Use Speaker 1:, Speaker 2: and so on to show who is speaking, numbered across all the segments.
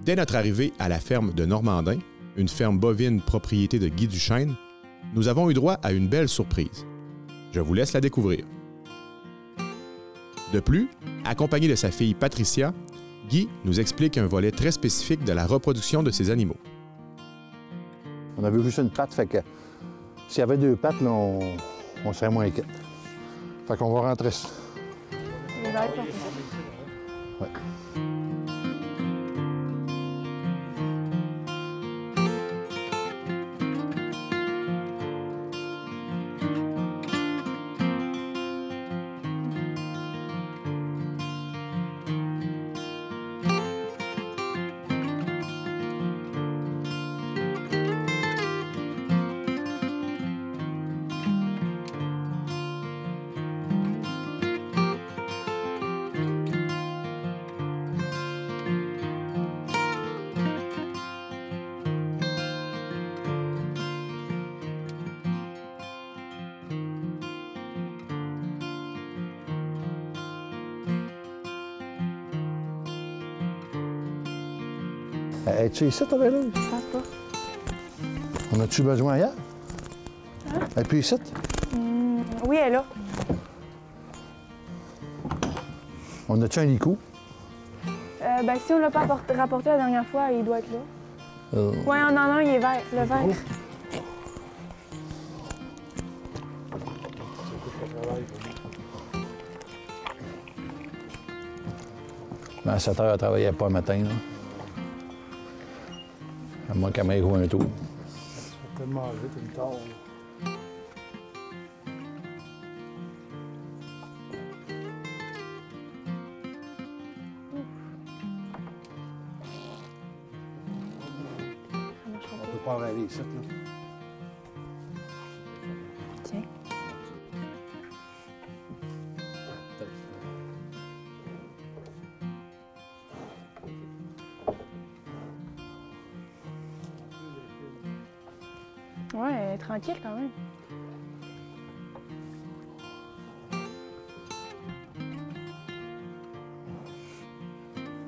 Speaker 1: Dès notre arrivée à la ferme de Normandin, une ferme bovine propriété de Guy Duchesne, nous avons eu droit à une belle surprise. Je vous laisse la découvrir. De plus, accompagné de sa fille Patricia, Guy nous explique un volet très spécifique de la reproduction de ces animaux.
Speaker 2: On avait juste une patte, fait que s'il y avait deux pattes, là, on serait moins inquiète. Fait qu'on va rentrer ça. Ouais. Es-tu ici, ta vélo?
Speaker 3: Je pense pas.
Speaker 2: On a-tu besoin ailleurs?
Speaker 3: Hein?
Speaker 2: Et puis ici?
Speaker 3: Oui, elle est là.
Speaker 2: On a-tu un licou?
Speaker 3: Ben, si on l'a pas rapporté la dernière fois, il doit être là. Oui, on en a un, il est vert, le vert.
Speaker 2: Ben, à 7 heures, elle ne travaillait pas le matin, là. À moins qu'elle m'aille jouer un tour.
Speaker 4: C'est tellement vite une tard. On peut pas en aller ici, là.
Speaker 3: Tiens. Ouais, elle est tranquille quand même.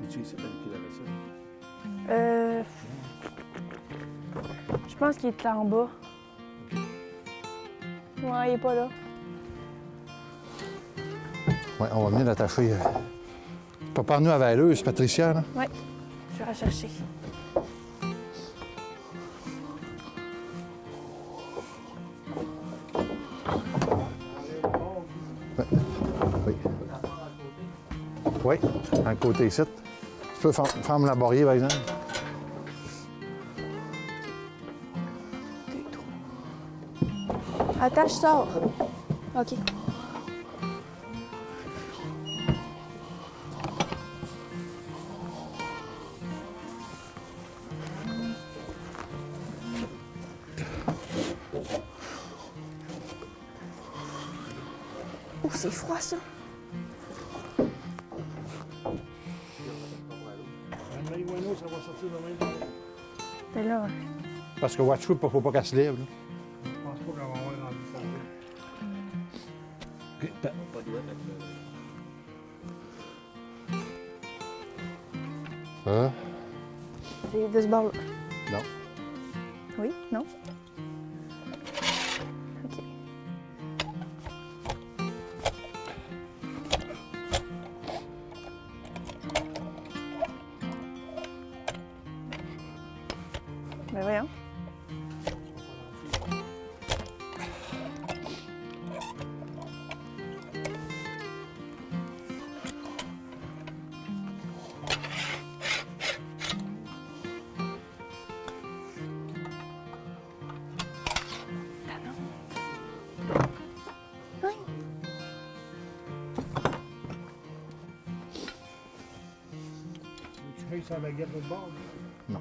Speaker 4: Es-tu ici, qui avait ça?
Speaker 3: Je pense qu'il est là en bas. Ouais, il est pas là.
Speaker 2: Ouais, on va venir l'attacher. Pas par nous à Valleuse, Patricia, là.
Speaker 3: Ouais, je vais rechercher.
Speaker 2: Oui. Oui, à côté ici. Tu peux fermer la barrière, par exemple?
Speaker 3: Attache, sors. OK. Oh, c'est froid, ça.
Speaker 4: Ça va sortir de même.
Speaker 3: T'es là.
Speaker 2: Parce que Watchwood, il ne faut pas qu'elle se lève, là.
Speaker 4: Je pense pas qu'on va avoir rendu ça.
Speaker 2: Pas de Hein?
Speaker 3: C'est de ce bord-là.
Speaker 2: Non.
Speaker 3: Oui? Non? OK. Ben voyons.
Speaker 4: Tu fais sur la baguette de bord?
Speaker 2: Non.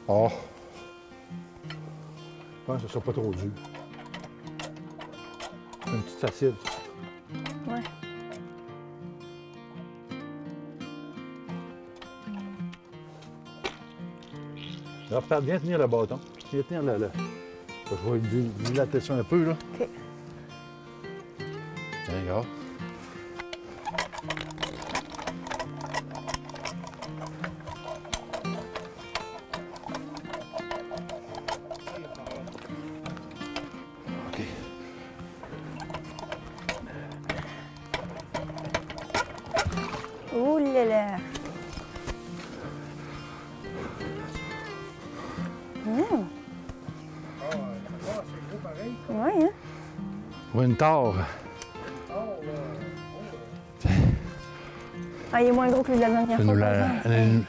Speaker 2: Oh! Je pense que ce sera pas trop dur. Une petite acide.
Speaker 3: Ouais.
Speaker 2: Alors, Pat, viens tenir le bâton. Viens tenir le... Je vais dilater ça un peu, là.
Speaker 3: OK.
Speaker 2: Tiens, regarde.
Speaker 3: là là.
Speaker 4: Ah, c'est gros pareil.
Speaker 3: Ouais, hein?
Speaker 2: Ouais, une tare.
Speaker 3: Ah, il est moins gros que le de la dernière
Speaker 2: Ça
Speaker 3: fois.
Speaker 2: nous
Speaker 3: par
Speaker 2: la-
Speaker 3: exemple.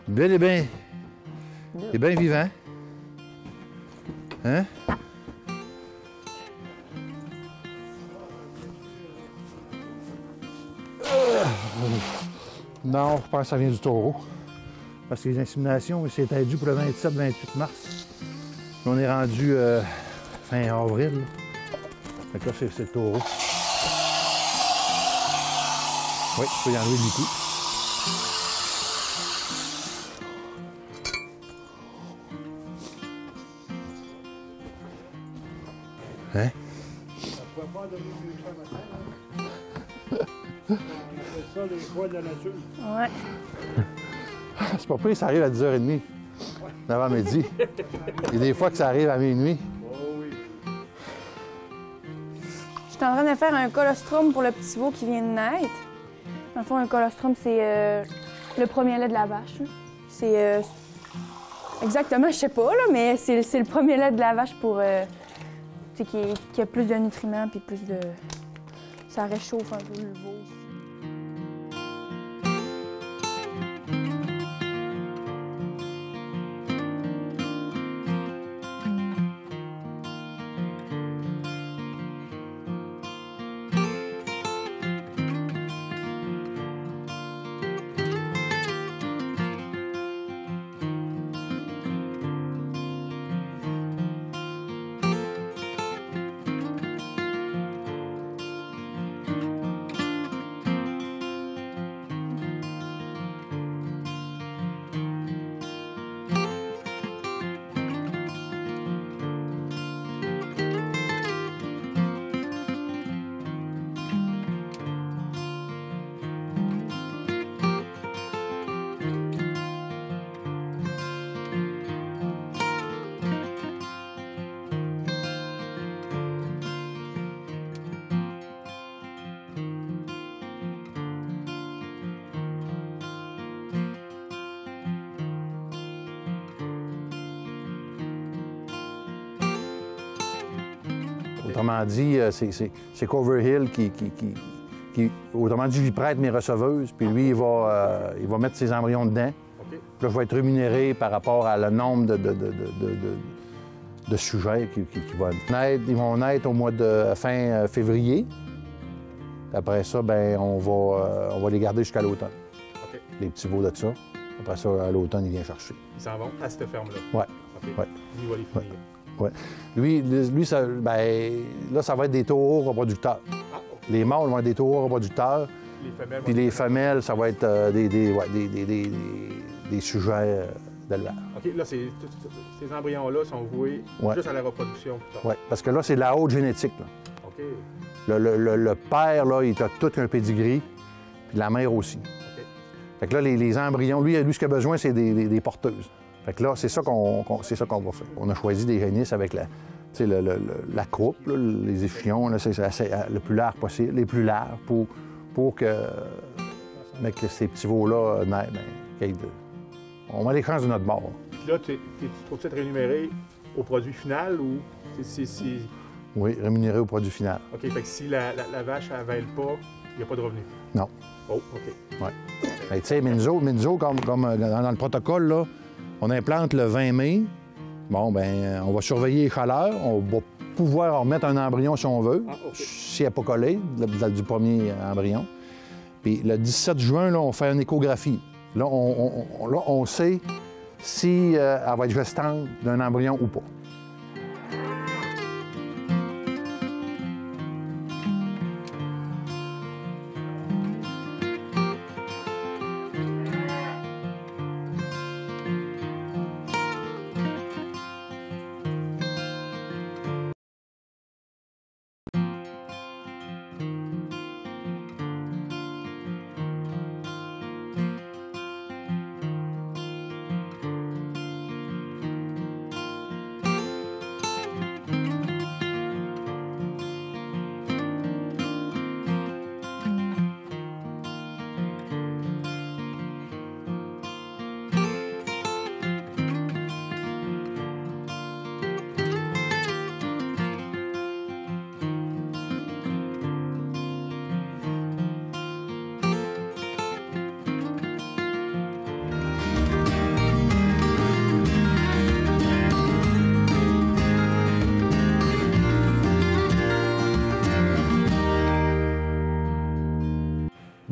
Speaker 2: Bill est bien. Il est bien vivant. Hein? Non, je pense que ça vient du taureau. Parce que les inséminations, c'était dû pour le 27-28 mars. Puis on est rendu fin avril. Fait que là, c'est le taureau. Oui, il faut y enlever du coup. Hein?
Speaker 4: Ça ne pourrait pas donner mieux ça matin. On appelle ça les voies de la nature.
Speaker 3: Ouais.
Speaker 2: C'est pas pire, ça arrive à 10h30 l'avant-midi. Il y a des fois que ça arrive à minuit.
Speaker 4: Oh oui.
Speaker 3: Je suis en train de faire un colostrum pour le petit veau qui vient de naître. Dans le fond, un colostrum, c'est le premier lait de la vache. C'est exactement, je sais pas, là, mais c'est le premier lait de la vache pour qui a plus de nutriments puis plus de. Ça réchauffe un peu le veau aussi.
Speaker 2: Autrement dit, c'est Coverhill qui, autrement dit, je lui prête mes receveuses, puis lui, il va mettre ses embryons dedans.
Speaker 1: OK.
Speaker 2: Puis là, je vais être rémunéré par rapport à le nombre de sujets qui vont naître. Ils vont naître au mois de fin février. Après ça, ben on va les garder jusqu'à l'automne.
Speaker 1: OK.
Speaker 2: Les petits veaux de ça. Après ça, à l'automne, il vient chercher.
Speaker 1: Ils s'en vont à cette ferme-là.
Speaker 2: Ouais.
Speaker 1: OK.
Speaker 2: Ouais.
Speaker 1: Il va les finir.
Speaker 2: Ouais. Lui ça, ben, là, ça va être des taureaux reproducteurs.
Speaker 1: Ah, OK.
Speaker 2: Les mâles vont être des taureaux reproducteurs.
Speaker 1: Les femelles
Speaker 2: Puis
Speaker 1: vont
Speaker 2: les
Speaker 1: être-
Speaker 2: femelles, ça va être des sujets d'élevage.
Speaker 1: OK, là, ces embryons-là sont voués
Speaker 2: Ouais.
Speaker 1: juste à la reproduction plus tard.
Speaker 2: Oui, parce que là, c'est de la haute génétique. Là.
Speaker 1: OK.
Speaker 2: Le père, là, il a tout un pedigree, puis la mère aussi.
Speaker 1: OK.
Speaker 2: Fait que là, les embryons, lui, ce qu'il a besoin, c'est des porteuses. Fait que là, c'est ça qu'on va faire. On a choisi des génisses avec la croupe, là, les échillons, là, c'est le plus large possible, les plus larges pour que ces petits veaux-là naissent, on a les chances de notre bord.
Speaker 1: Puis là, tu trouves-tu être rémunéré au produit final ou c'est...
Speaker 2: Oui, rémunéré au produit final.
Speaker 1: OK, fait que si la vache ne vèle pas, il n'y a pas de revenu.
Speaker 2: Non.
Speaker 1: Oh, OK.
Speaker 2: Oui. Tu sais, mais nous autres, comme dans le protocole, là, on implante le 20 mai. Bon, ben, on va surveiller les chaleurs. On va pouvoir en remettre un embryon si on veut,
Speaker 1: Ah, OK.
Speaker 2: si elle n'est pas collée, du premier embryon. Puis le 17 juin, là, on fait une échographie. Là, on sait si elle va être gestante d'un embryon ou pas.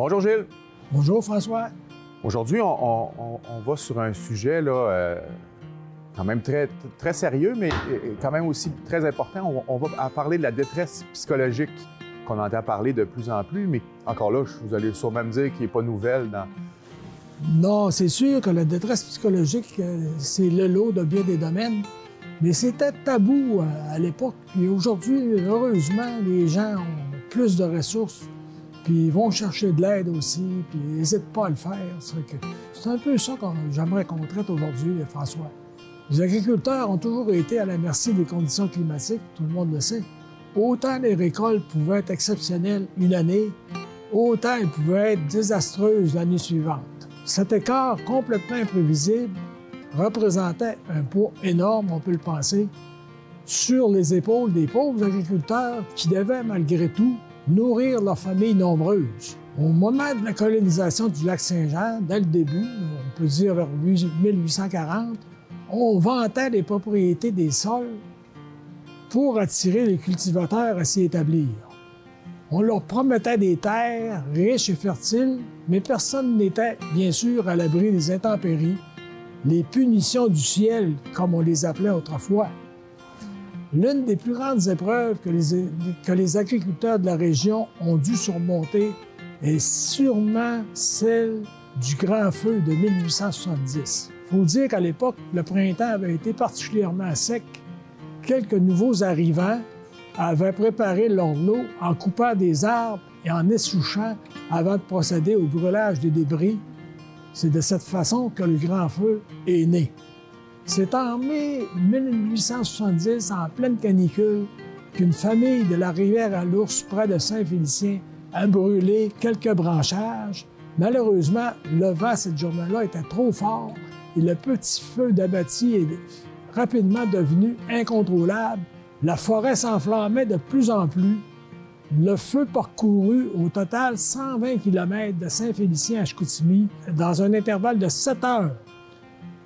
Speaker 5: Bonjour Gilles.
Speaker 6: Bonjour François.
Speaker 5: Aujourd'hui, on va sur un sujet là, quand même très sérieux, mais quand même aussi très important. On va parler de la détresse psychologique qu'on entend parler de plus en plus, mais encore là, vous allez sûrement me dire qu'il n'est pas nouvelle dans...
Speaker 6: Non, c'est sûr que la détresse psychologique, c'est le lot de bien des domaines, mais c'était tabou à l'époque. Puis aujourd'hui, heureusement, les gens ont plus de ressources, puis ils vont chercher de l'aide aussi, puis ils n'hésitent pas à le faire. C'est un peu ça que j'aimerais qu'on traite aujourd'hui, François. Les agriculteurs ont toujours été à la merci des conditions climatiques, tout le monde le sait. Autant les récoltes pouvaient être exceptionnelles une année, autant elles pouvaient être désastreuses l'année suivante. Cet écart complètement imprévisible représentait un poids énorme, on peut le penser, sur les épaules des pauvres agriculteurs qui devaient, malgré tout, nourrir leurs familles nombreuses. Au moment de la colonisation du lac Saint-Jean, dès le début, on peut dire vers 1840, on vantait les propriétés des sols pour attirer les cultivateurs à s'y établir. On leur promettait des terres riches et fertiles, mais personne n'était, bien sûr, à l'abri des intempéries, les punitions du ciel, comme on les appelait autrefois. L'une des plus grandes épreuves que les agriculteurs de la région ont dû surmonter est sûrement celle du grand feu de 1870. Il faut dire qu'à l'époque, le printemps avait été particulièrement sec. Quelques nouveaux arrivants avaient préparé leur lot en coupant des arbres et en essouchant avant de procéder au brûlage des débris. C'est de cette façon que le grand feu est né. C'est en mai 1870, en pleine canicule, qu'une famille de la rivière à l'Ours, près de Saint-Félicien, a brûlé quelques branchages. Malheureusement, le vent cette journée-là était trop fort et le petit feu d'abatis est rapidement devenu incontrôlable. La forêt s'enflammait de plus en plus. Le feu parcourut au total 120 km de Saint-Félicien à Chicoutimi dans un intervalle de 7 heures.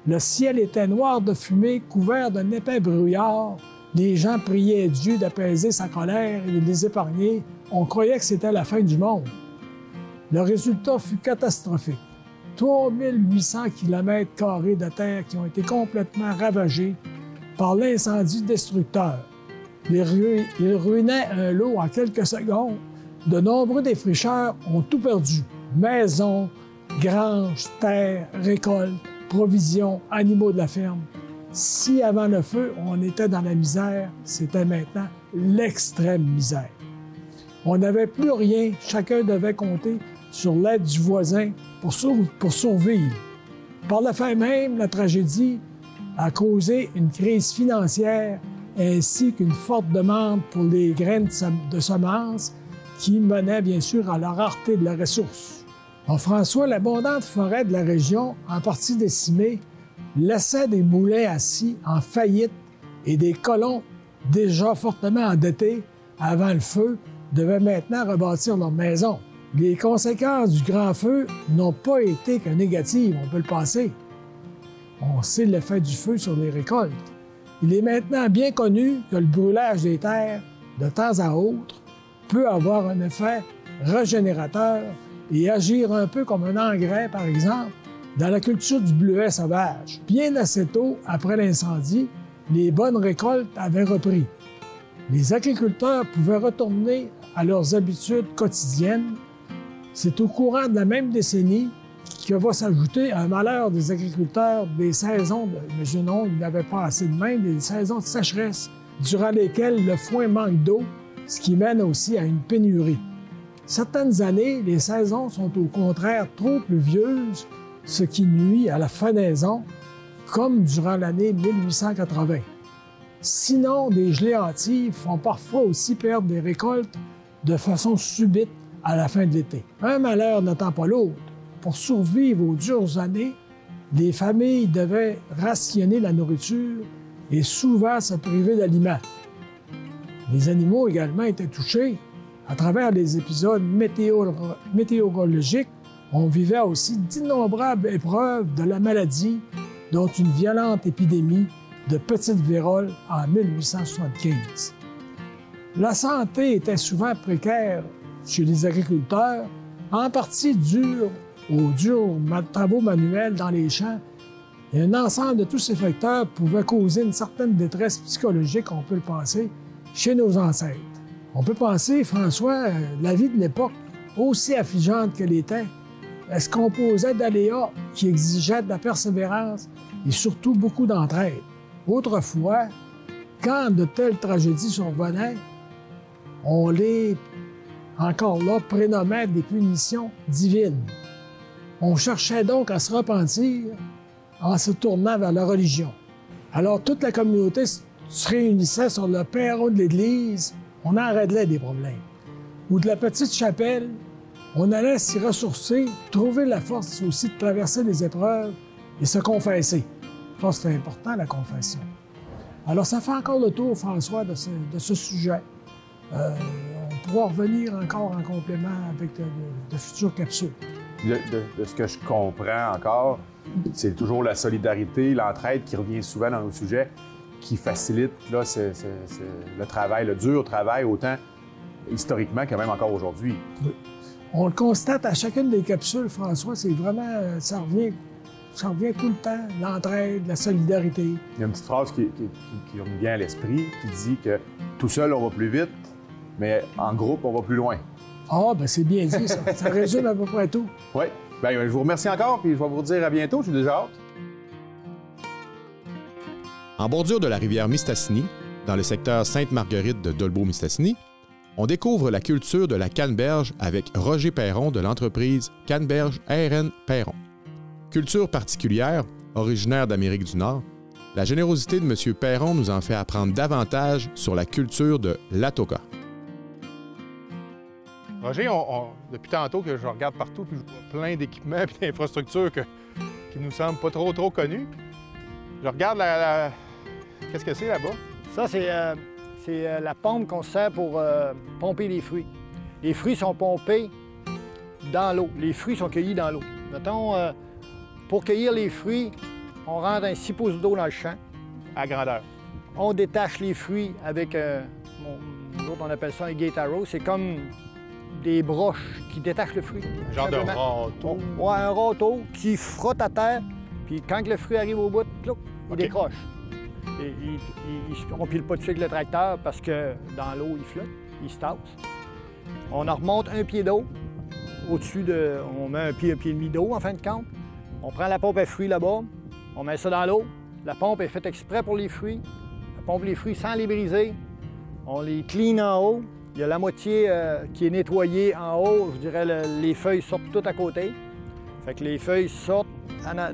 Speaker 6: Le ciel était noir de fumée, couvert d'un épais brouillard. Les gens priaient Dieu d'apaiser sa colère et de les épargner. On croyait que c'était la fin du monde. Le résultat fut catastrophique. 3800 km² de terre qui ont été complètement ravagés par l'incendie destructeur. Il ruinait un lot en quelques secondes. De nombreux défricheurs ont tout perdu. Maisons, granges, terres, récoltes, provisions, animaux de la ferme. Si avant le feu, on était dans la misère, c'était maintenant l'extrême misère. On n'avait plus rien, chacun devait compter sur l'aide du voisin pour survivre. Par le fait même, la tragédie a causé une crise financière ainsi qu'une forte demande pour les graines de semences qui menait bien sûr à la rareté de la ressource. En François, l'abondante forêt de la région, en partie décimée, laissait des moulins assis en faillite et des colons déjà fortement endettés avant le feu devaient maintenant rebâtir leurs maisons. Les conséquences du grand feu n'ont pas été que négatives, on peut le penser. On sait l'effet du feu sur les récoltes. Il est maintenant bien connu que le brûlage des terres, de temps à autre, peut avoir un effet régénérateur et agir un peu comme un engrais, par exemple, dans la culture du bleuet sauvage. Bien assez tôt, après l'incendie, les bonnes récoltes avaient repris. Les agriculteurs pouvaient retourner à leurs habitudes quotidiennes. C'est au courant de la même décennie que va s'ajouter un malheur des agriculteurs des saisons de non, ils n'avaient pas assez de main, des saisons de sécheresse, durant lesquelles le foin manque d'eau, ce qui mène aussi à une pénurie. Certaines années, les saisons sont au contraire trop pluvieuses, ce qui nuit à la fenaison, comme durant l'année 1880. Sinon, des gelées hâtives font parfois aussi perdre des récoltes de façon subite à la fin de l'été. Un malheur n'attend pas l'autre. Pour survivre aux dures années, les familles devaient rationner la nourriture et souvent se priver d'aliments. Les animaux également étaient touchés. À travers les épisodes météorologiques, on vivait aussi d'innombrables épreuves de la maladie, dont une violente épidémie de petite vérole en 1875. La santé était souvent précaire chez les agriculteurs en partie dû aux durs travaux manuels dans les champs. Et un ensemble de tous ces facteurs pouvait causer une certaine détresse psychologique, on peut le penser, chez nos ancêtres. On peut penser, François, la vie de l'époque, aussi affligeante qu'elle était, elle se composait d'aléas qui exigeaient de la persévérance et surtout beaucoup d'entraide. Autrefois, quand de telles tragédies survenaient, on les, encore là, prénommait des punitions divines. On cherchait donc à se repentir en se tournant vers la religion. Alors toute la communauté se réunissait sur le perron de l'église, on en réglait des problèmes. Ou de la petite chapelle, on allait s'y ressourcer, trouver la force aussi de traverser les épreuves et se confesser. Ça, c'est important, la confession. Alors, ça fait encore le tour, François, de ce sujet. On pourra revenir encore en complément avec de futures capsules.
Speaker 5: De ce que je comprends encore, c'est toujours la solidarité, l'entraide qui revient souvent dans nos sujets, qui facilite là, le travail, le dur travail, autant historiquement que même encore aujourd'hui.
Speaker 6: Oui. On le constate à chacune des capsules, François, c'est vraiment, ça revient tout le temps, l'entraide, la solidarité.
Speaker 5: Il y a une petite phrase qui me vient à l'esprit, qui dit que tout seul, on va plus vite, mais en groupe, on va plus loin.
Speaker 6: Ah, bien, c'est bien dit, ça. Ça résume à peu près tout.
Speaker 5: Oui. Bien, je vous remercie encore, puis je vais vous dire à bientôt. Je suis déjà hâte.
Speaker 1: En bordure de la rivière Mistassini, dans le secteur Sainte-Marguerite de Dolbeau-Mistassini, on découvre la culture de la canneberge avec Roger Perron de l'entreprise Canneberge RN Perron. Culture particulière, originaire d'Amérique du Nord, la générosité de M. Perron nous en fait apprendre davantage sur la culture de l'Atoka.
Speaker 7: Roger, depuis tantôt que je regarde partout, puis je vois plein d'équipements et d'infrastructures qui nous semblent pas trop connus. Je regarde Qu'est-ce que c'est là-bas?
Speaker 4: Ça, c'est la pompe qu'on sert pour pomper les fruits. Les fruits sont pompés dans l'eau. Les fruits sont cueillis dans l'eau. Mettons, pour cueillir les fruits, on rentre un 6 pouces d'eau dans le champ.
Speaker 7: À grandeur.
Speaker 4: On détache les fruits avec, nous autres, on appelle ça un gate arrow. C'est comme des broches qui détachent le fruit.
Speaker 7: Un genre de râteau.
Speaker 4: Ouais, un râteau qui frotte à terre, puis quand le fruit arrive au bout, plouc, il décroche. Et, on ne pile pas dessus avec le tracteur parce que dans l'eau, il flotte, il se tasse. On en remonte un pied d'eau. Au-dessus on met un pied et demi d'eau, en fin de compte. On prend la pompe à fruits là-bas, on met ça dans l'eau. La pompe est faite exprès pour les fruits. On pompe les fruits sans les briser. On les clean en haut. Il y a la moitié qui est nettoyée en haut. Je dirais les feuilles sortent toutes à côté. Fait que les feuilles sortent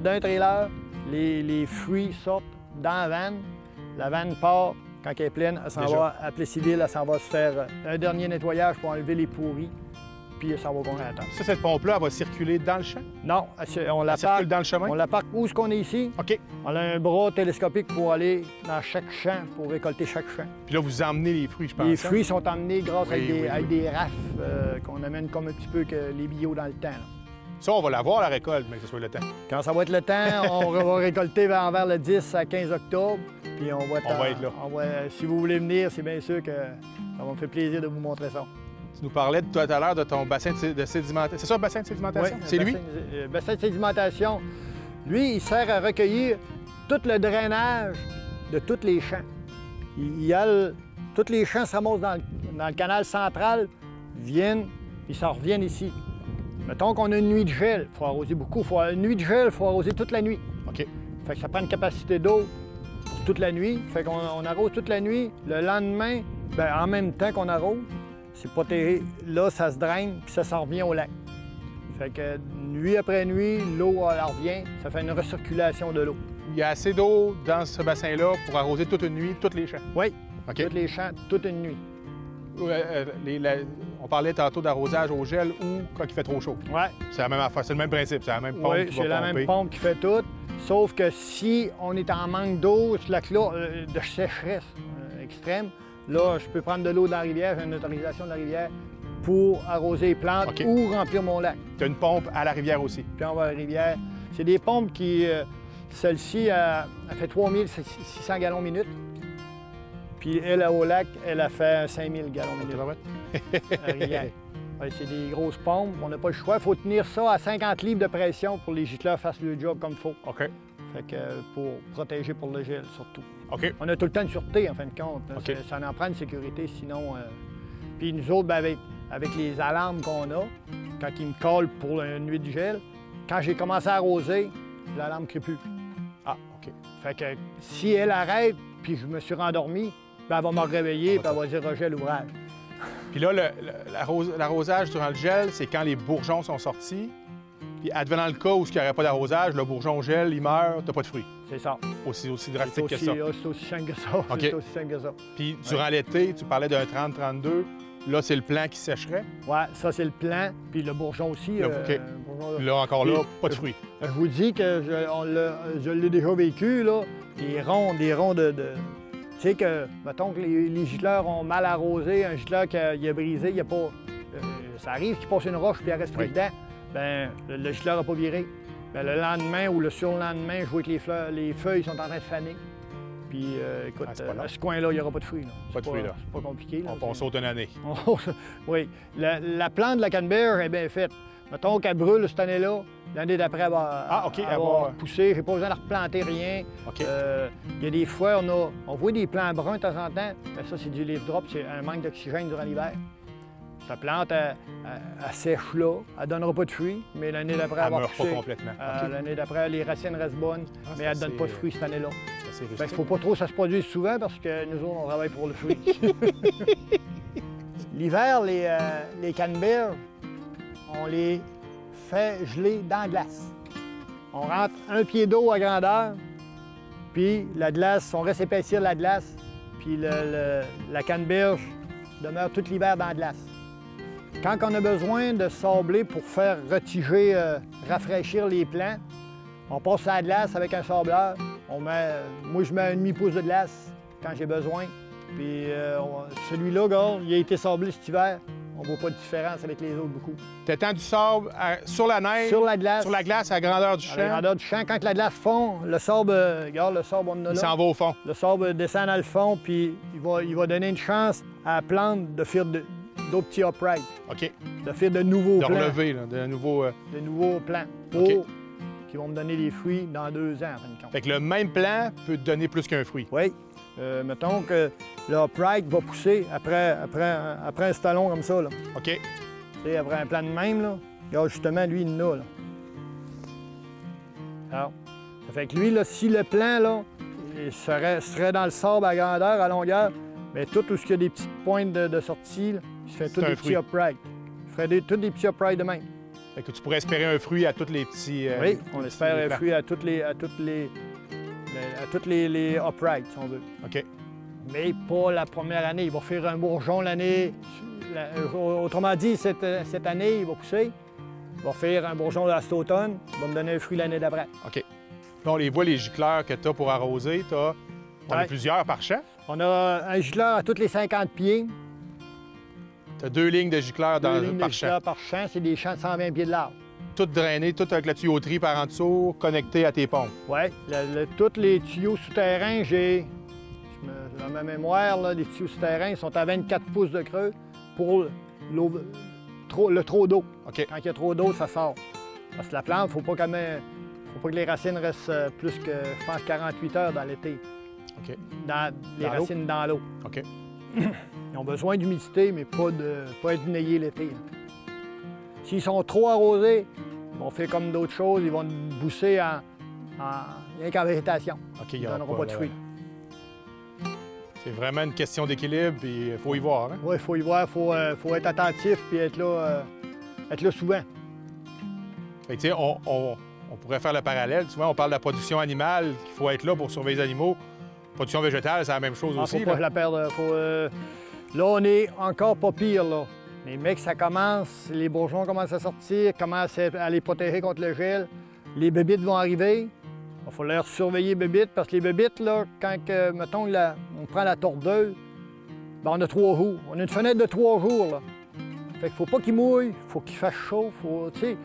Speaker 4: d'un trailer, les fruits sortent dans la vanne. La vanne part, quand elle est pleine, elle s'en va à Plessisville, elle s'en va se faire un dernier nettoyage pour enlever les pourris, puis ça va au congélateur.
Speaker 7: Ça, cette pompe-là, elle va circuler dans le champ?
Speaker 4: Non, on la
Speaker 7: circule dans le chemin?
Speaker 4: On la parque où est-ce qu'on est ici.
Speaker 7: OK.
Speaker 4: On a un bras télescopique pour aller dans chaque champ, pour récolter chaque champ.
Speaker 7: Puis là, vous emmenez les fruits, je pense.
Speaker 4: Les fruits sont emmenés grâce
Speaker 7: oui,
Speaker 4: avec des rafles qu'on amène comme un petit peu que les billots dans le temps. Là.
Speaker 7: Ça, on va l'avoir, la récolte, mais que ce soit le temps.
Speaker 4: Quand ça va être le temps, on va récolter vers le 10 à 15 octobre. Puis on va être là. Si vous voulez venir, c'est bien sûr que ça va me faire plaisir de vous montrer ça.
Speaker 7: Tu nous parlais tout à l'heure de ton bassin de sédimentation. C'est ça, le bassin de sédimentation?
Speaker 4: Oui,
Speaker 7: c'est lui?
Speaker 4: Le bassin de sédimentation. Lui, il sert à recueillir tout le drainage de tous les champs. Tous les champs se ramassent dans le canal central, viennent, puis ça revient ici. Mettons qu'on a une nuit de gel, il faut arroser beaucoup. Une nuit de gel, il faut arroser toute la nuit.
Speaker 7: OK.
Speaker 4: Fait que ça prend une capacité d'eau pour toute la nuit. Fait qu'on arrose toute la nuit. Le lendemain, bien, en même temps qu'on arrose, c'est pas terrible. Là, ça se draine, puis ça s'en revient au lac. Fait que nuit après nuit, l'eau, elle revient. Ça fait une recirculation de l'eau.
Speaker 7: Il y a assez d'eau dans ce bassin-là pour arroser toute une nuit, tous les champs?
Speaker 4: Oui,
Speaker 7: OK.
Speaker 4: Tous les champs, toute une nuit.
Speaker 7: On parlait tantôt d'arrosage au gel ou quand il fait trop chaud.
Speaker 4: Oui.
Speaker 7: C'est la même affaire, c'est le même principe, c'est la même pompe qui va pomper.
Speaker 4: Oui, c'est la même pompe qui fait tout. Sauf que si on est en manque d'eau, ce lac-là, de sécheresse extrême, là, je peux prendre de l'eau de la rivière, j'ai une autorisation de la rivière pour arroser les plantes ou remplir mon lac.
Speaker 7: Tu as une pompe à la rivière aussi?
Speaker 4: Puis on va à la rivière. C'est des pompes qui... celle-ci, elle fait 3600 gallons minute. Puis elle, au lac, elle a fait 5000 gallons minute. À la rivière. Ouais, c'est des grosses pompes, on n'a pas le choix. Il faut tenir ça à 50 livres de pression pour que les gicleurs fassent le job comme il faut.
Speaker 7: OK.
Speaker 4: Fait que pour protéger pour le gel, surtout.
Speaker 7: OK.
Speaker 4: On a tout le temps de sûreté, en fin de compte. Là.
Speaker 7: OK.
Speaker 4: Ça en prend une sécurité, sinon... Puis nous autres, ben, avec les alarmes qu'on a, quand ils me collent pour une nuit de gel, quand j'ai commencé à arroser, l'alarme ne crie plus.
Speaker 7: Ah, OK.
Speaker 4: Fait que si elle arrête, puis je me suis rendormi, ben, elle va me réveiller, puis elle va dire regel l'ouvrage.
Speaker 7: Puis là, l'arrosage durant le gel, c'est quand les bourgeons sont sortis. Puis advenant le cas où il n'y aurait pas d'arrosage, le bourgeon gèle, il meurt, t'as pas de fruits.
Speaker 4: C'est ça.
Speaker 7: Aussi drastique que ça.
Speaker 4: C'est aussi simple que ça.
Speaker 7: OK.
Speaker 4: C'est aussi simple que ça.
Speaker 7: Puis durant l'été, tu parlais d'un 30-32. Là, c'est le plant qui sécherait.
Speaker 4: Ouais, ça, c'est le plan. Puis le bourgeon aussi.
Speaker 7: OK.
Speaker 4: Bourgeon,
Speaker 7: Puis là, encore là,
Speaker 4: Puis,
Speaker 7: pas de fruits.
Speaker 4: je vous dis que je l'ai déjà vécu, là. Des ronds de... Tu sais que, mettons que les gicleurs ont mal arrosé, un gicleur qui a brisé, il n'y a pas... ça arrive qu'il passe une roche puis il reste plus dedans. Bien, le gicleur n'a pas viré. Bien, le lendemain ou le surlendemain, je vois que les feuilles sont en train de faner. Puis, écoute, à ce coin-là, il n'y aura pas de fruits. Là.
Speaker 7: Pas de fruits, là.
Speaker 4: C'est pas compliqué. Là,
Speaker 7: On saute une année.
Speaker 4: Oui. La plante de la canneberge est bien faite. Mettons qu'elle brûle cette année-là, l'année d'après, elle va, elle va pousser. J'ai pas besoin de replanter rien.
Speaker 7: OK.
Speaker 4: Il y a des fois, on voit des plants bruns de temps en temps. Bien, ça, c'est du leaf drop, c'est un manque d'oxygène durant l'hiver. Sa plante, elle sèche là, elle ne donnera pas de fruits, mais l'année d'après, elle va
Speaker 7: meurt
Speaker 4: pousser.
Speaker 7: pas complètement. OK.
Speaker 4: L'année d'après, les racines restent bonnes, mais elle ne donne pas de fruits cette année-là.
Speaker 7: C'est
Speaker 4: Il ne faut pas trop que ça se produise souvent parce que nous autres, on travaille pour le fruit. L'hiver, les canneberges, on les fait geler dans la glace. On rentre un pied d'eau à grandeur, puis la glace, on reste épaissir la glace, puis la canneberge demeure tout l'hiver dans la glace. Quand on a besoin de sabler pour faire retiger, rafraîchir les plants, on passe à la glace avec un sableur. Moi, je mets un demi-pouce de glace quand j'ai besoin. Puis celui-là, regarde, il a été sablé cet hiver. On ne voit pas de différence avec les autres beaucoup.
Speaker 7: T'étends du sable sur la neige,
Speaker 4: sur la glace.
Speaker 7: Sur la glace à la grandeur du champ.
Speaker 4: À la grandeur du champ. Quand la glace fond, le sable, regarde, le sable, on en a là.
Speaker 7: Il s'en va au fond.
Speaker 4: Le sable descend dans le fond, puis il va donner une chance à la plante de faire d'autres petits uprights.
Speaker 7: OK.
Speaker 4: De faire de nouveaux plants.
Speaker 7: De relever, là, de nouveaux...
Speaker 4: De nouveaux plants.
Speaker 7: OK.
Speaker 4: Qui vont me donner des fruits dans 2 ans, en fin de compte.
Speaker 7: Fait que le même plant peut te donner plus qu'un fruit.
Speaker 4: Oui. Mettons que le upright va pousser après un stallon comme ça, là.
Speaker 7: OK.
Speaker 4: Tu sais, après un plan de même, là. Regarde, justement, lui, il en a, là. Alors, ça fait que lui, là, si le plant, là, il serait dans le sable à grandeur, à longueur, mais tout où il y a des petites pointes de sortie, là, il se fait tous des petits uprights. Il ferait tous des petits uprights de même.
Speaker 7: Fait que tu pourrais espérer un fruit à tous les petits...
Speaker 4: oui, on espère un fruit à toutes les uprights, si on veut.
Speaker 7: OK.
Speaker 4: Mais pas la première année. Il va faire un bourgeon l'année... Autrement dit, cette année, il va pousser. Il va faire un bourgeon cet automne. Il va me donner un fruit l'année d'après.
Speaker 7: OK. Là, on les voit, les gicleurs que tu as pour arroser. T'en as plusieurs par champ.
Speaker 4: On a un gicleur à tous les 50 pieds.
Speaker 7: Tu as 2 lignes de gicleurs par champ.
Speaker 4: Par champ, c'est des champs de 120 pieds de large.
Speaker 7: Tout drainé, tout avec la tuyauterie par en dessous, connecté à tes pompes.
Speaker 4: Oui. Tous les tuyaux souterrains, dans ma mémoire, là, les tuyaux souterrains sont à 24 pouces de creux pour le trop d'eau.
Speaker 7: OK.
Speaker 4: Quand il y a trop d'eau, ça sort. Parce que la plante, il ne faut pas que les racines restent plus que, je pense, 48 heures dans l'été.
Speaker 7: OK.
Speaker 4: Les racines dans l'eau.
Speaker 7: OK.
Speaker 4: Ils ont besoin d'humidité, mais pas être nayés l'été. S'ils sont trop arrosés, ils vont faire comme d'autres choses, ils vont bousser rien qu'en végétation.
Speaker 7: OK,
Speaker 4: ils ne donneront pas de fruits.
Speaker 7: C'est vraiment une question d'équilibre, puis il faut y voir. Hein?
Speaker 4: Oui, il faut y voir, il faut être attentif puis être là souvent.
Speaker 7: Fait que, tu sais, on pourrait faire le parallèle. Souvent, on parle de la production animale, qu'il faut être là pour surveiller les animaux. Production végétale, c'est la même chose aussi.
Speaker 4: Faut pas la perdre. Là, on est encore pas pire, là. Mais mec, ça commence, les bourgeons commencent à sortir, commencent à les protéger contre le gel. Les bébites vont arriver. Il va falloir surveiller les bébites, parce que les bébites, là, quand, mettons, on prend la tordeuse, ben, on a 3 jours. On a une fenêtre de 3 jours, là. Fait qu'il faut pas qu'il mouille, il faut qu'il fasse chaud, tu sais,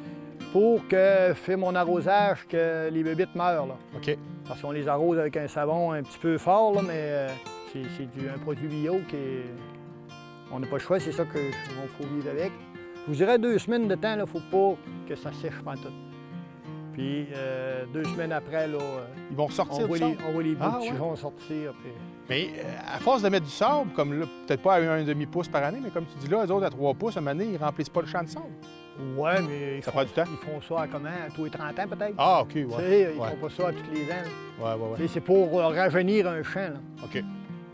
Speaker 4: pour que faire mon arrosage, que les bébites meurent, là.
Speaker 7: OK.
Speaker 4: Parce qu'on les arrose avec un savon un petit peu fort, là, mais c'est un produit bio qui est... On n'a pas le choix, c'est ça qu'il faut vivre avec. Je vous dirais 2 semaines de temps, il ne faut pas que ça sèche pas tout. Puis 2 semaines après, là,
Speaker 7: Ils vont ressortir
Speaker 4: on
Speaker 7: du
Speaker 4: voit
Speaker 7: sable?
Speaker 4: les bouts
Speaker 7: Ah,
Speaker 4: de
Speaker 7: ouais.
Speaker 4: chiffon sortir. Puis...
Speaker 7: Mais à force de mettre du sable, comme là, peut-être pas à 1,5 pouce par année, mais comme tu dis là, eux autres, à 3 pouces, à un moment donné, ils remplissent pas le champ de sable.
Speaker 4: Ouais, mais
Speaker 7: Ça prend du temps?
Speaker 4: ils font ça à comment? À tous les 30 ans, peut-être?
Speaker 7: Ah, OK, ouais.
Speaker 4: Tu sais, ils
Speaker 7: Ouais.
Speaker 4: font pas ça à tous les ans.
Speaker 7: Ouais, ouais,
Speaker 4: Tu
Speaker 7: ouais.
Speaker 4: sais, c'est pour rajeunir un champ. Là.
Speaker 7: OK.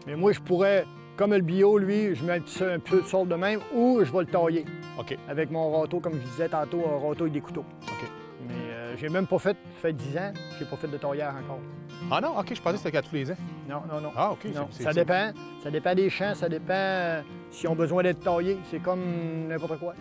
Speaker 4: Mais moi, je pourrais, comme le bio, lui, je mets un peu de sorte de même ou je vais le tailler
Speaker 7: OK.
Speaker 4: avec mon râteau, comme je disais tantôt, un râteau et des couteaux.
Speaker 7: OK.
Speaker 4: Mais j'ai même pas fait, ça fait 10 ans, j'ai pas fait de tailleur encore.
Speaker 7: Ah non, OK, je pensais que c'était qu'à tous les ans.
Speaker 4: Non, non, non.
Speaker 7: Ah, OK.
Speaker 4: Non,
Speaker 7: c'est-
Speaker 4: ça
Speaker 7: c'est-
Speaker 4: dépend. Ça dépend des champs, ça dépend s'ils ont besoin d'être taillés. C'est comme n'importe quoi.